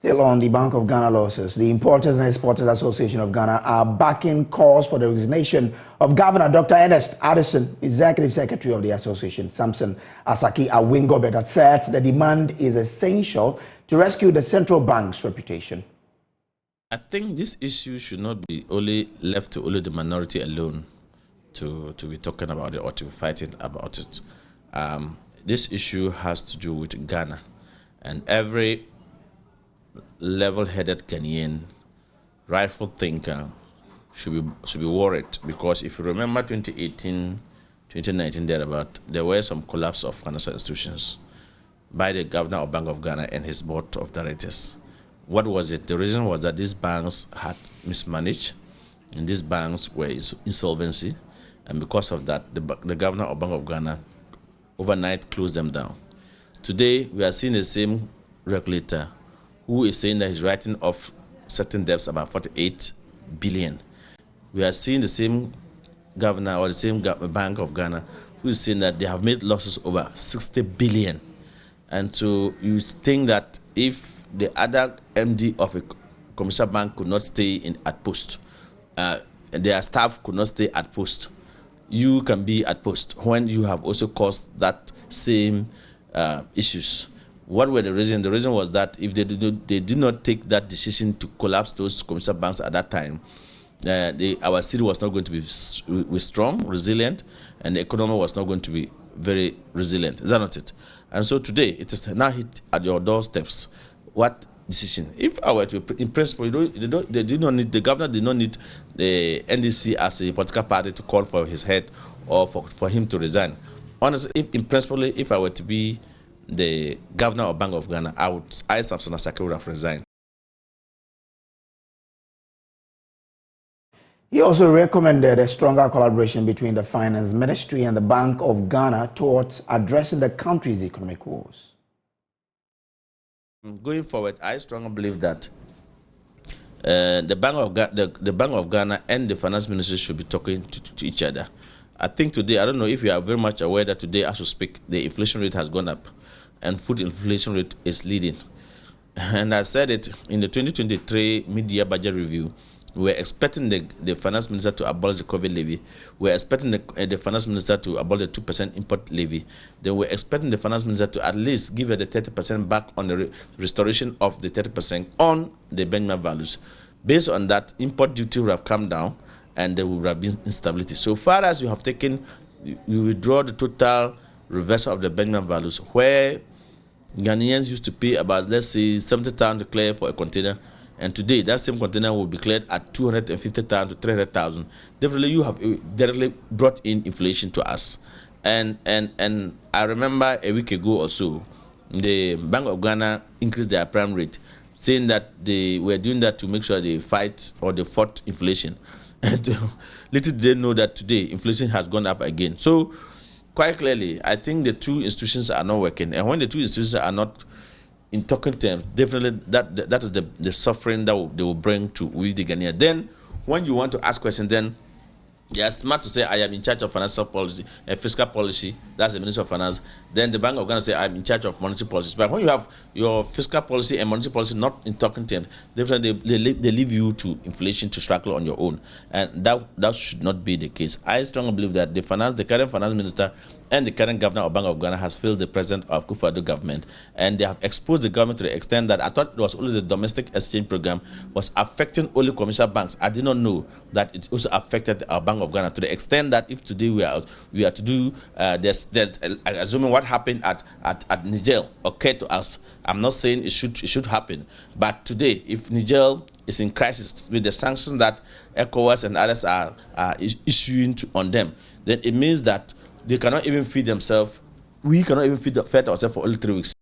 Still on the Bank of Ghana losses, the Importers and Exporters Association of Ghana are backing calls for the resignation of Governor Dr. Addison, Executive Secretary of the Association, Samson Asaki Awingobe, that said the demand is essential to rescue the central bank's reputation. I think this issue should not be only left to only the minority alone to be talking about it or to be fighting about it. This issue has to do with Ghana, and every level-headed Ghanaian, rightful thinker should be worried, because if you remember 2018, 2019 thereabout, there were some collapse of financial institutions by the governor of Bank of Ghana and his board of directors. What was it? The reason was that these banks had mismanaged, and these banks were insolvency, and because of that, the governor of Bank of Ghana overnight closed them down. Today, we are seeing the same regulator who is saying that he's writing off certain debts about 48 billion. We are seeing the same governor or the same Bank of Ghana who is saying that they have made losses over 60 billion. And so you think that if the other MD of a commercial bank could not stay at post, and their staff could not stay at post, you can be at post when you have also caused that same issues. What were the reasons? The reason was that if they did not take that decision to collapse those commercial banks at that time, our city was not going to be strong, resilient, and the economy was not going to be very resilient. Is that not it? And so today, it is now hit at your doorsteps. What decision? If I were to, in principle, the governor did not need the NDC as a political party to call for his head or for him to resign. Honestly, if I were to be the governor of Bank of Ghana, I, Samson Asaki, would have resigned. He also recommended a stronger collaboration between the Finance Ministry and the Bank of Ghana towards addressing the country's economic woes. Going forward, I strongly believe that the Bank of Ghana and the Finance Ministry should be talking to each other. I think today, I don't know if you are very much aware that today, as we speak, the inflation rate has gone up, and food inflation rate is leading. And I said it in the 2023 mid-year budget review. We were expecting the finance minister to abolish the COVID levy. We were expecting the finance minister to abolish the 2% import levy. Then we were expecting the finance minister to at least give her the 30% back on the restoration of the 30% on the Benjamin values. Based on that, import duty would have come down, and there would have been instability. So far as you have taken, you withdraw the total reversal of the Benjamin values, where Ghanaians used to pay about, let's say, 70,000 to clear for a container, and today that same container will be cleared at 250,000 to 300,000. Definitely, you have directly brought in inflation to us. And I remember a week ago or so, the Bank of Ghana increased their prime rate, saying that they were doing that to make sure they fight or they fought inflation. And little did they know that today inflation has gone up again. So quite clearly, I think the two institutions are not working. And when the two institutions are not in talking terms, definitely that is the suffering that they will bring to with the Ghanaian. Then when you want to ask questions, then they are smart to say, I am in charge of financial policy and fiscal policy. That's the Minister of Finance. Then the Bank of Ghana say, I'm in charge of monetary policy. But when you have your fiscal policy and monetary policy not in talking terms, definitely they leave you to inflation to struggle on your own. And that should not be the case. I strongly believe that the current finance minister and the current governor of Bank of Ghana has failed the president of Kufuor government. And they have exposed the government to the extent that I thought it was only the domestic exchange program was affecting only commercial banks. I did not know that it also affected our Bank of Ghana to the extent that if today we are to do assuming what happened at Niger occurred to us. I'm not saying it should happen, but today if Niger is in crisis with the sanctions that ECOWAS and others are issuing on them, then it means that they cannot even feed themselves. We cannot even feed ourselves for only 3 weeks.